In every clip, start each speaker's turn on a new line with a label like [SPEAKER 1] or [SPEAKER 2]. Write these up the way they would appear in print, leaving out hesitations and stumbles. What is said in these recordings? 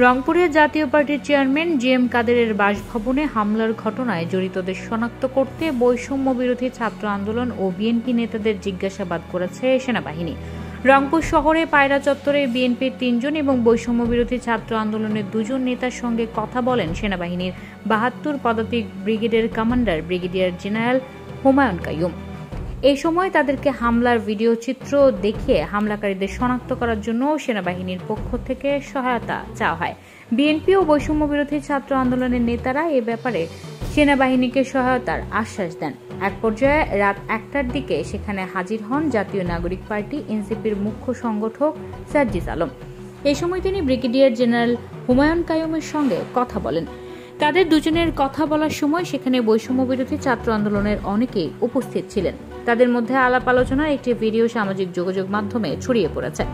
[SPEAKER 1] রংপুরে জাতীয় পার্টির চেয়ারম্যান জিএম কাদেরের বাসভবনে হামলার ঘটনায় জড়িতদের শনাক্ত করতে বৈষম্য বিরোধী ছাত্র আন্দোলন ও বিএনপি নেতাদের জিজ্ঞাসাবাদ করেছে সেনাবাহিনী। রংপুর শহরে পায়রা চত্বরে বিএনপির ৩ জন এবং বৈষম্য বিরোধী ছাত্র আন্দোলনের 2 জন নেতার সঙ্গে কথা বলেন সেনাবাহিনীর ৭২ পদাতিক ব্রিগেডের commander brigadier general Humayun Kaiyum. এই সময় তাদেরকে হামলার ভিডিও চিত্র দেখিয়ে হামলাকারীদের শনাক্ত করার জন্য সেনাবাহিনীর পক্ষ থেকে সহায়তা চাওয়া হয়। বিএনপি ও বৈষম্য বিরোধী ছাত্র আন্দোলনের নেতারা এ ব্যাপারে সেনাবাহিনীকে সহায়তার আশ্বাস দেন। এক পর্যায়ে রাত ১টার দিকে সেখানে হাজির হন জাতীয় নাগরিক পার্টি এনসিপির মুখ্য সংগঠক সার্জিস আলম। এই সময় তিনি ব্রিগেডিয়ার জেনারেল হুমায়ুন কাইয়ুমের সঙ্গে কথা বলেন। তাদের দুজনের কথা বলার সময় সেখানে বৈষম্য বিরোধী ছাত্র আন্দোলনের অনেকেই উপস্থিত ছিলেন। তাদের মধ্যে আলাপ আলোচনার একটি ভিডিও সামাজিক যোগাযোগ মাধ্যমে ছড়িয়ে পড়েছে।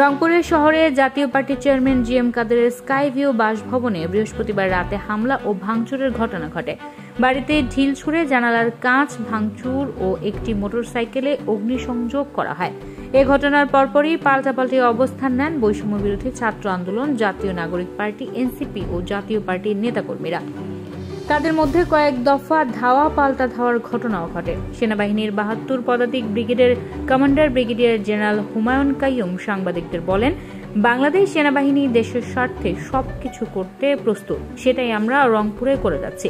[SPEAKER 1] রংপুরের শহরে জাতীয় পার্টির চেয়ারম্যান জিএম কাদেরের স্কাই ভিউ বাসভবনে বৃহস্পতিবার রাতে হামলা ও ভাঙচুরের ঘটনা ঘটে। বাড়িতে ঢিল ছুড়ে জানালার কাঁচ ভাঙচুর ও একটি মোটরসাইকেলে অগ্নিসংযোগ করা হয়। এ ঘটনার পরপরই পাল্টাপাল্টি অবস্থান নেন বৈষম্য বিরোধী ছাত্র আন্দোলন, জাতীয় নাগরিক পার্টি এনসিপি ও জাতীয় পার্টির নেতাকর্মীরা। তাদের মধ্যে কয়েক দফা ধাওয়া পাল্টা ধাওয়ার ঘটনাও ঘটে। সেনাবাহিনীর ৭২ পদাতিক ব্রিগেডের commander brigadier general Humayun Kaiyum সাংবাদিকদের বলেন, বাংলাদেশ সেনাবাহিনী দেশের স্বার্থে সবকিছু করতে প্রস্তুত, সেটাই আমরা রংপুরে করে যাচ্ছি।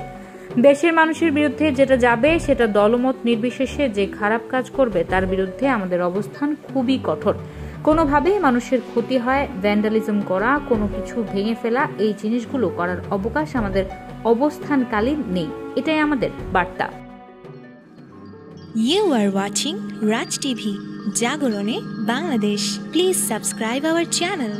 [SPEAKER 1] দেশের মানুষের বিরুদ্ধে যেটা যাবে সেটা দলমত নির্বিশেষে যে খারাপ কাজ করবে তার বিরুদ্ধে আমাদের অবস্থান খুবই কঠোর। কোনোভাবেই মানুষের ক্ষতি হয়, ভ্যান্ডালিজম করা, কোনো কিছু ভেঙে ফেলা, এই জিনিসগুলো করার অবকাশ আমাদের অবস্থানকালীন নেই। এটাই আমাদের বার্তা।
[SPEAKER 2] You are watching Raj TV, জাগরণে Bangladesh. Please subscribe our channel.